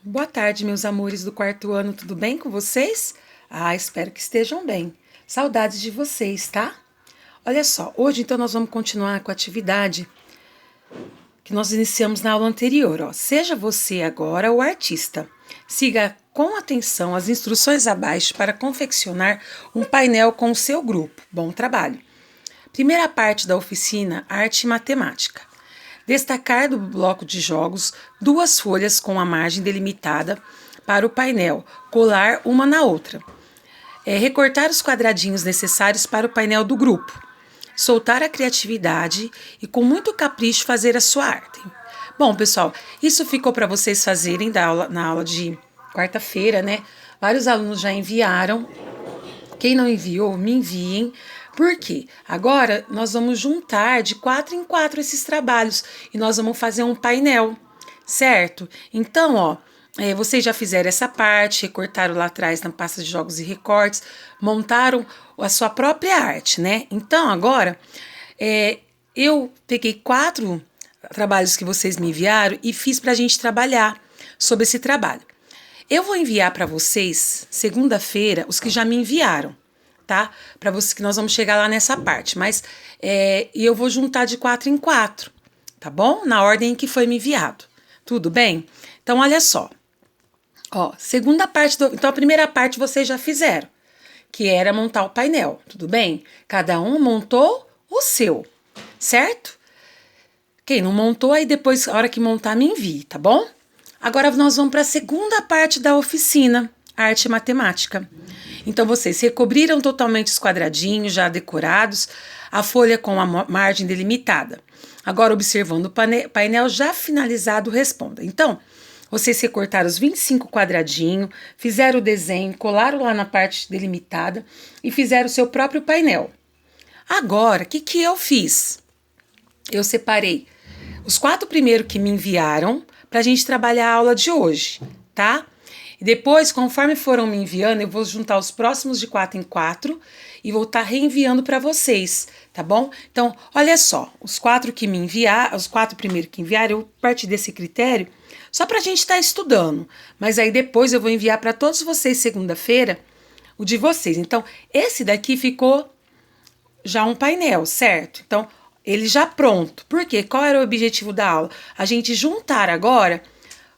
Boa tarde, meus amores do quarto ano, tudo bem com vocês? Espero que estejam bem. Saudades de vocês, tá? Olha só, hoje então nós vamos continuar com a atividade que nós iniciamos na aula anterior, ó. Seja você agora o artista. Siga com atenção as instruções abaixo para confeccionar um painel com o seu grupo. Bom trabalho! Primeira parte da oficina, arte e matemática. Destacar do bloco de jogos 2 folhas com a margem delimitada para o painel, colar uma na outra. Recortar os quadradinhos necessários para o painel do grupo. Soltar a criatividade e com muito capricho fazer a sua arte. Bom, pessoal, isso ficou para vocês fazerem na aula de quarta-feira, né? Vários alunos já enviaram. Quem não enviou, me enviem. Por quê? Agora nós vamos juntar de 4 em 4 esses trabalhos e nós vamos fazer um painel, certo? Então, ó, vocês já fizeram essa parte, recortaram lá atrás na pasta de jogos e recortes, montaram a sua própria arte, né? Então, agora, eu peguei 4 trabalhos que vocês me enviaram e fiz para a gente trabalhar sobre esse trabalho. Eu vou enviar para vocês, segunda-feira, os que já me enviaram, tá? Para vocês que nós vamos chegar lá nessa parte, mas eu vou juntar de 4 em 4, tá bom? Na ordem em que foi me enviado. Tudo bem? Então, olha só. Ó, segunda parte, então a primeira parte vocês já fizeram, que era montar o painel, tudo bem? Cada um montou o seu, certo? Quem não montou, aí depois, a hora que montar, me envie, tá bom? Agora nós vamos para a segunda parte da oficina, arte e matemática. Então, vocês recobriram totalmente os quadradinhos já decorados, a folha com a margem delimitada. Agora, observando o painel já finalizado, responda. Então, vocês recortaram os 25 quadradinhos, fizeram o desenho, colaram lá na parte delimitada e fizeram o seu próprio painel. Agora, o que eu fiz? Eu separei os 4 primeiros que me enviaram para a gente trabalhar a aula de hoje, tá? E depois, conforme foram me enviando, eu vou juntar os próximos de 4 em 4 e vou estar reenviando para vocês, tá bom? Então, olha só, os 4 primeiros que enviaram, eu parti desse critério só para a gente estar estudando. Mas aí depois eu vou enviar para todos vocês segunda-feira o de vocês. Então, esse daqui ficou já um painel, certo? Então, ele já pronto. Por quê? Qual era o objetivo da aula? A gente juntar agora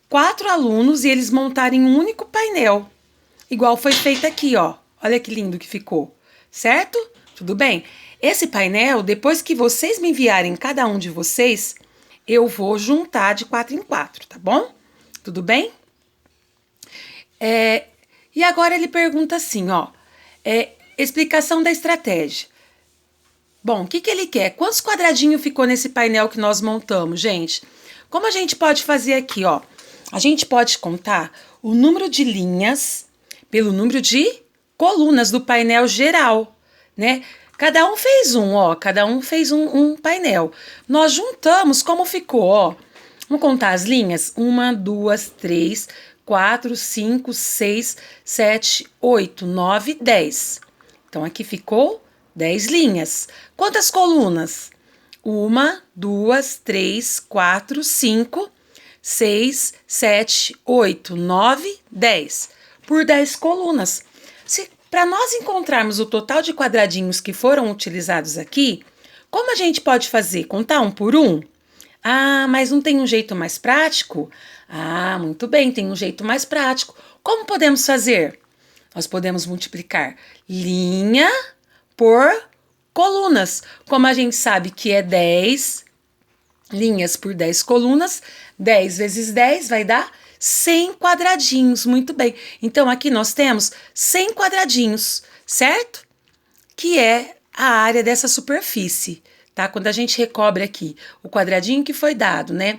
4 alunos e eles montarem um único painel, igual foi feito aqui, ó. Olha que lindo que ficou, certo? Tudo bem? Esse painel, depois que vocês me enviarem cada um de vocês, eu vou juntar de 4 em 4, tá bom? Tudo bem? E agora ele pergunta assim, ó, explicação da estratégia. Bom, o que ele quer? Quantos quadradinhos ficou nesse painel que nós montamos, gente? Como a gente pode fazer aqui, ó? A gente pode contar o número de linhas pelo número de colunas do painel geral, né? Cada um fez um painel. Nós juntamos como ficou, ó. Vamos contar as linhas? 1, 2, 3, 4, 5, 6, 7, 8, 9, 10. Então, aqui ficou 10 linhas. Quantas colunas? 1, 2, 3, 4, 5, 6, 7, 8, 9, 10. Por 10 colunas. Para nós encontrarmos o total de quadradinhos que foram utilizados aqui, como a gente pode fazer? Contar um por um? Mas não tem um jeito mais prático? Muito bem, tem um jeito mais prático. Como podemos fazer? Nós podemos multiplicar linha por colunas. Como a gente sabe que é 10 linhas por 10 colunas, 10 vezes 10 vai dar 100 quadradinhos. Muito bem. Então, aqui nós temos 100 quadradinhos, certo? Que é a área dessa superfície, tá? Quando a gente recobre aqui o quadradinho que foi dado, né?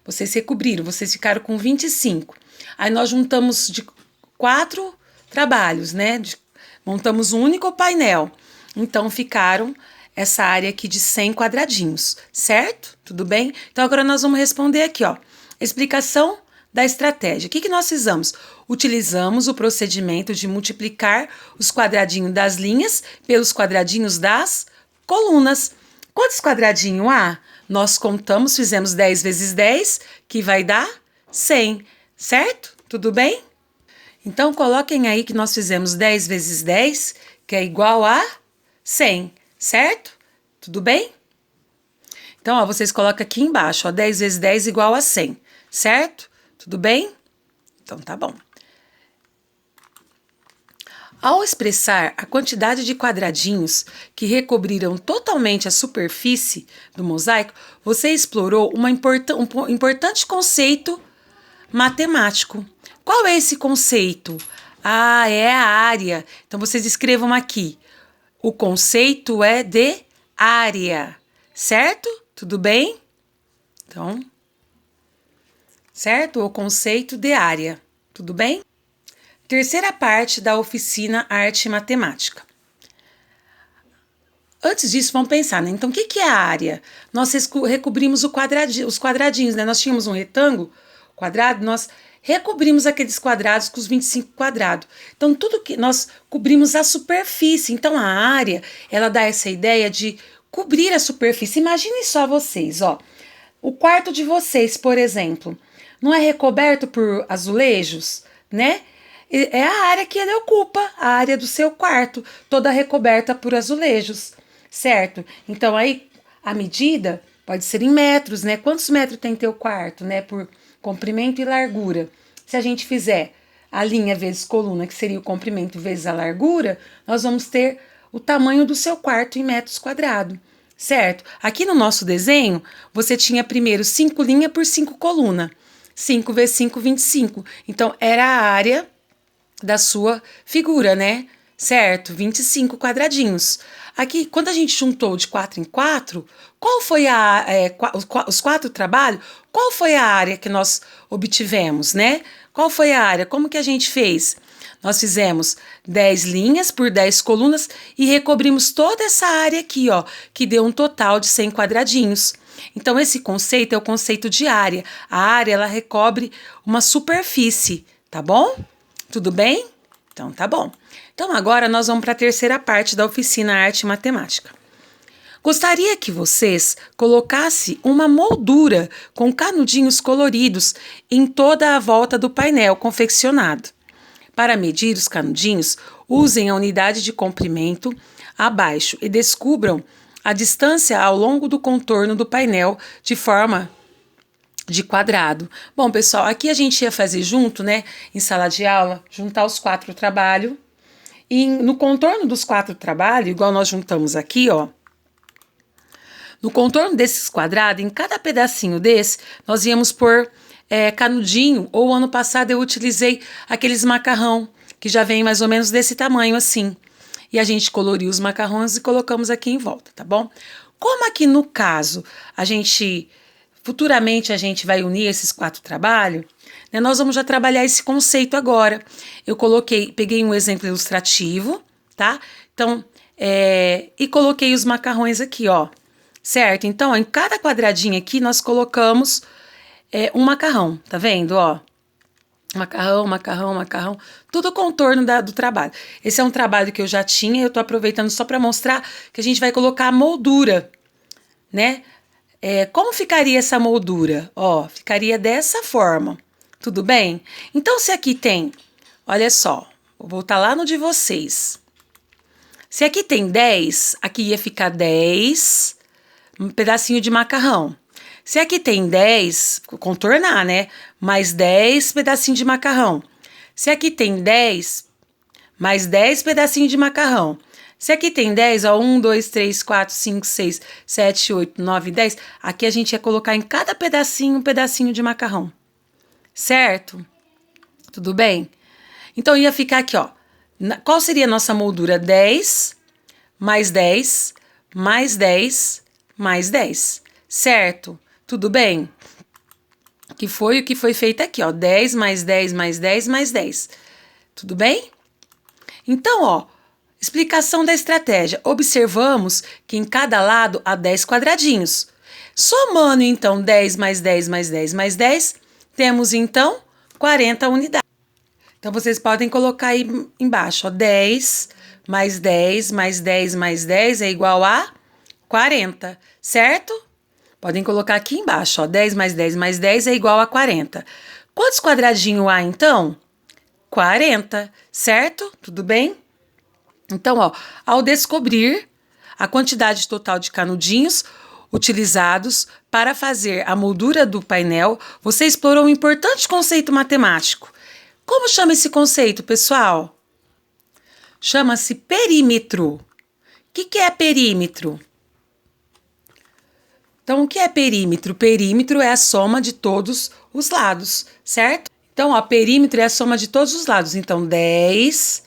Vocês recobriram, vocês ficaram com 25. Aí nós juntamos de 4 trabalhos, né? Montamos um único painel. Então, ficaram essa área aqui de 100 quadradinhos, certo? Tudo bem? Então, agora nós vamos responder aqui, ó. Explicação da estratégia. O que nós fizemos? Utilizamos o procedimento de multiplicar os quadradinhos das linhas pelos quadradinhos das colunas. Quantos quadradinhos há? Nós contamos, fizemos 10 vezes 10, que vai dar 100, certo? Tudo bem? Então, coloquem aí que nós fizemos 10 vezes 10, que é igual a 100, certo? Tudo bem? Então, ó, vocês colocam aqui embaixo, ó, 10 vezes 10 igual a 100, certo? Tudo bem? Então, tá bom. Ao expressar a quantidade de quadradinhos que recobriram totalmente a superfície do mosaico, você explorou um importante conceito matemático. Qual é esse conceito? Ah, é a área. Então, vocês escrevam aqui. O conceito é de área, certo? Tudo bem? Então, certo? O conceito de área. Tudo bem? Terceira parte da oficina Arte e Matemática. Antes disso, vamos pensar, né? Então, o que é a área? Nós recobrimos os quadradinhos, né? Nós tínhamos um retângulo quadrado, nós recobrimos aqueles quadrados com os 25 quadrados. Então, tudo que nós cobrimos a superfície. Então, a área, ela dá essa ideia de cobrir a superfície. Imaginem só vocês, ó. O quarto de vocês, por exemplo, não é recoberto por azulejos, né? É a área que ele ocupa, a área do seu quarto, toda recoberta por azulejos, certo? Então, aí, a medida pode ser em metros, né? Quantos metros tem teu quarto, né? Por comprimento e largura. Se a gente fizer a linha vezes coluna, que seria o comprimento vezes a largura, nós vamos ter o tamanho do seu quarto em metros quadrados, certo? Aqui no nosso desenho, você tinha primeiro 5 linhas por 5 colunas. 5 vezes 5, 25. Então, era a área da sua figura, né? Certo? 25 quadradinhos. Aqui, quando a gente juntou de 4 em 4, qual foi os 4 trabalhos, qual foi a área que nós obtivemos, né? Qual foi a área? Como que a gente fez? Nós fizemos 10 linhas por 10 colunas e recobrimos toda essa área aqui, ó, que deu um total de 100 quadradinhos. Então, esse conceito é o conceito de área. A área, ela recobre uma superfície, tá bom? Tudo bem? Então, tá bom. Então, agora nós vamos para a terceira parte da oficina Arte e Matemática. Gostaria que vocês colocassem uma moldura com canudinhos coloridos em toda a volta do painel confeccionado. Para medir os canudinhos, usem a unidade de comprimento abaixo e descubram a distância ao longo do contorno do painel de forma de quadrado. Bom, pessoal, aqui a gente ia fazer junto, né, em sala de aula, juntar os 4 trabalhos. E no contorno dos 4 trabalhos, igual nós juntamos aqui, ó, no contorno desses quadrados, em cada pedacinho desse, nós íamos pôr canudinho, ou ano passado eu utilizei aqueles macarrão, que já vem mais ou menos desse tamanho assim. E a gente coloriu os macarrões e colocamos aqui em volta, tá bom? Como aqui no caso, futuramente a gente vai unir esses 4 trabalhos, né, nós vamos já trabalhar esse conceito agora. Eu peguei um exemplo ilustrativo, tá? Então, e coloquei os macarrões aqui, ó. Certo? Então, ó, em cada quadradinho aqui, nós colocamos um macarrão, tá vendo, ó? Macarrão, macarrão, macarrão, tudo o contorno do trabalho. Esse é um trabalho que eu já tinha, eu tô aproveitando só para mostrar que a gente vai colocar a moldura, né? Como ficaria essa moldura? Ó, ficaria dessa forma, tudo bem? Então, se aqui tem, olha só, vou voltar lá no de vocês. Se aqui tem 10, aqui ia ficar 10, um pedacinho de macarrão. Se aqui tem 10, contornar, né? Mais 10 pedacinhos de macarrão. Se aqui tem 10, mais 10 pedacinhos de macarrão. Se aqui tem 10, ó, 1, 2, 3, 4, 5, 6, 7, 8, 9, 10, aqui a gente ia colocar em cada pedacinho um pedacinho de macarrão. Certo? Tudo bem? Então, ia ficar aqui, ó. Qual seria a nossa moldura? 10, mais 10, mais 10, mais 10. Certo? Tudo bem? Que foi o que foi feito aqui, ó. 10 mais 10 mais 10 mais 10. Tudo bem? Então, ó, explicação da estratégia. Observamos que em cada lado há 10 quadradinhos. Somando, então, 10 mais 10 mais 10 mais 10, temos, então, 40 unidades. Então, vocês podem colocar aí embaixo, ó, 10 mais 10 mais 10 mais 10 é igual a 40, certo? Podem colocar aqui embaixo, ó, 10 mais 10 mais 10 é igual a 40. Quantos quadradinhos há, então? 40, certo? Tudo bem? Então, ó, ao descobrir a quantidade total de canudinhos utilizados para fazer a moldura do painel, você explorou um importante conceito matemático. Como chama esse conceito, pessoal? Chama-se perímetro. O que é perímetro? Então, o que é perímetro? Perímetro é a soma de todos os lados, certo? Então, ó, perímetro é a soma de todos os lados. Então, 10,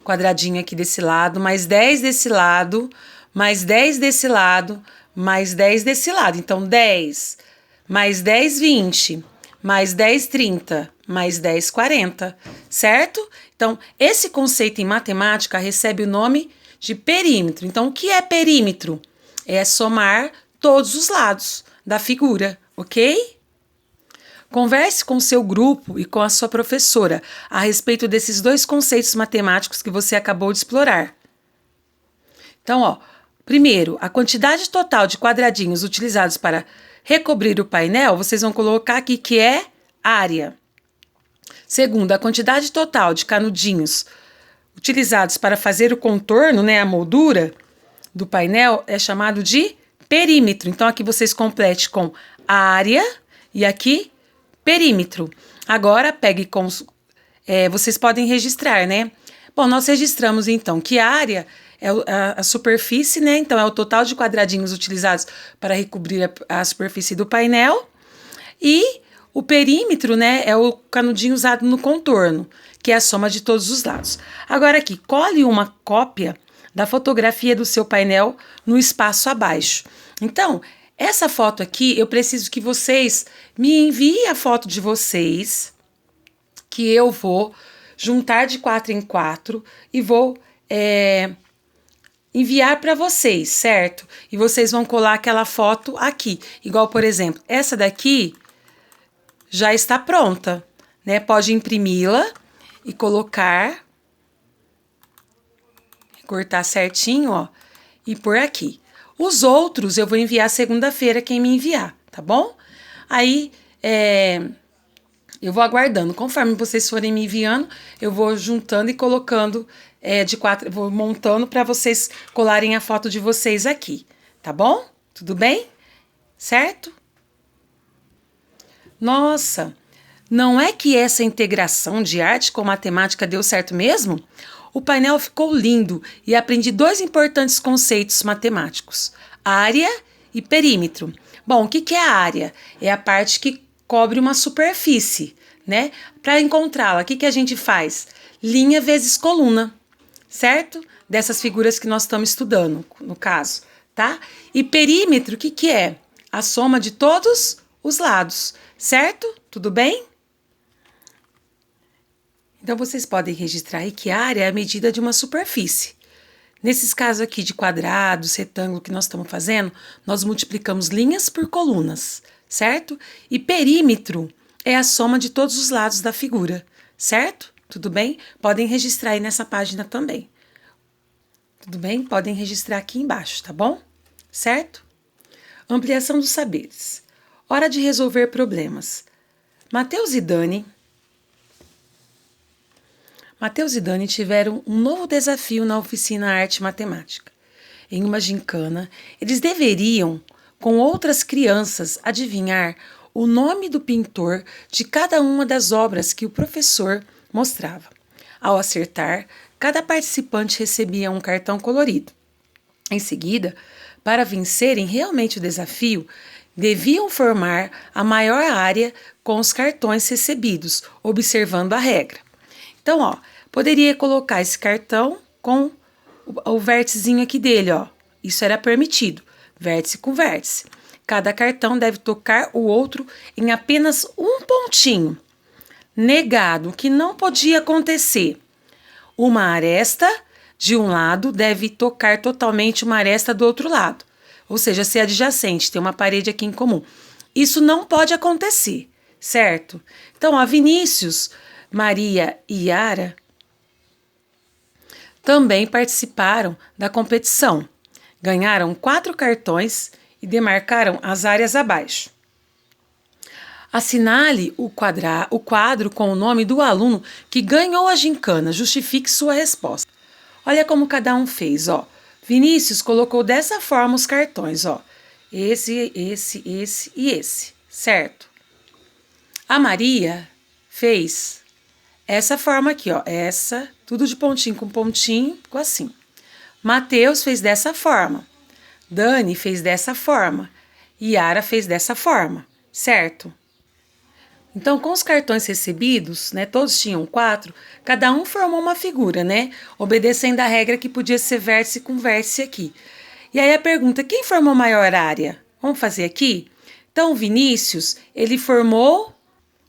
quadradinho aqui desse lado, mais 10 desse lado, mais 10 desse lado, mais 10 desse lado. Então, 10, mais 10, 20, mais 10, 30, mais 10, 40, certo? Então, esse conceito em matemática recebe o nome de perímetro. Então, o que é perímetro? É somar todos os lados da figura, ok? Converse com o seu grupo e com a sua professora a respeito desses dois conceitos matemáticos que você acabou de explorar. Então, ó, primeiro, a quantidade total de quadradinhos utilizados para recobrir o painel, vocês vão colocar aqui que é área. Segundo, a quantidade total de canudinhos utilizados para fazer o contorno, né, a moldura do painel, é chamado de perímetro. Então, aqui vocês completem com área e aqui perímetro. Agora, pegue com... vocês podem registrar, né? Bom, nós registramos, então, que a área é a superfície, né? Então, é o total de quadradinhos utilizados para recobrir a superfície do painel. E o perímetro, né, é o canudinho usado no contorno, que é a soma de todos os lados. Agora aqui, cole uma cópia da fotografia do seu painel no espaço abaixo. Então, essa foto aqui, eu preciso que vocês me enviem a foto de vocês, que eu vou juntar de 4 em 4 e vou enviar para vocês, certo? E vocês vão colar aquela foto aqui. Igual, por exemplo, essa daqui já está pronta, né? Pode imprimi-la e colocar, cortar certinho, ó, e pôr aqui. Os outros eu vou enviar segunda-feira quem me enviar, tá bom? Aí, eu vou aguardando. Conforme vocês forem me enviando, eu vou juntando e colocando de 4, vou montando para vocês colarem a foto de vocês aqui, tá bom? Tudo bem? Certo? Nossa, não é que essa integração de arte com matemática deu certo mesmo? O painel ficou lindo e aprendi dois importantes conceitos matemáticos: área e perímetro. Bom, o que é a área? É a parte que cobre uma superfície, né? Para encontrá-la, o que a gente faz? Linha vezes coluna, certo? Dessas figuras que nós estamos estudando, no caso, tá? E perímetro, o que é? A soma de todos os lados, certo? Tudo bem? Então, vocês podem registrar aí que área é a medida de uma superfície. Nesses casos aqui de quadrados, retângulo que nós estamos fazendo, nós multiplicamos linhas por colunas, certo? E perímetro é a soma de todos os lados da figura, certo? Tudo bem? Podem registrar aí nessa página também. Tudo bem? Podem registrar aqui embaixo, tá bom? Certo? Ampliação dos saberes. Hora de resolver problemas. Matheus e Dani tiveram um novo desafio na oficina Arte Matemática. Em uma gincana, eles deveriam, com outras crianças, adivinhar o nome do pintor de cada uma das obras que o professor mostrava. Ao acertar, cada participante recebia um cartão colorido. Em seguida, para vencerem realmente o desafio, deviam formar a maior área com os cartões recebidos, observando a regra. Então, ó, poderia colocar esse cartão com o vérticezinho aqui dele, ó. Isso era permitido, vértice com vértice. Cada cartão deve tocar o outro em apenas um pontinho. Negado, o que não podia acontecer. Uma aresta de um lado deve tocar totalmente uma aresta do outro lado. Ou seja, ser adjacente, tem uma parede aqui em comum. Isso não pode acontecer, certo? Então, ó, Vinícius, Maria e Yara também participaram da competição. Ganharam 4 cartões e demarcaram as áreas abaixo. Assinale o quadro com o nome do aluno que ganhou a gincana. Justifique sua resposta. Olha como cada um fez, ó. Vinícius colocou dessa forma os cartões, ó. Esse e esse, certo? A Maria fez essa forma aqui, ó. Essa, tudo de pontinho com pontinho, ficou assim. Mateus fez dessa forma. Dani fez dessa forma. Yara fez dessa forma, certo? Então, com os cartões recebidos, né, todos tinham 4, cada um formou uma figura, né, obedecendo a regra que podia ser vértice com vértice aqui. E aí a pergunta, quem formou maior área? Vamos fazer aqui? Então, o Vinícius,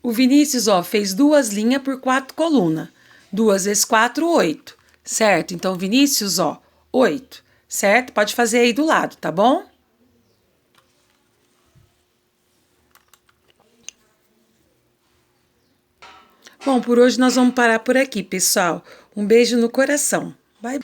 o Vinícius, ó, fez 2 linhas por 4 colunas. 2 vezes 4, 8, certo? Então, Vinícius, ó, 8, certo? Pode fazer aí do lado, tá bom? Bom, por hoje nós vamos parar por aqui, pessoal. Um beijo no coração.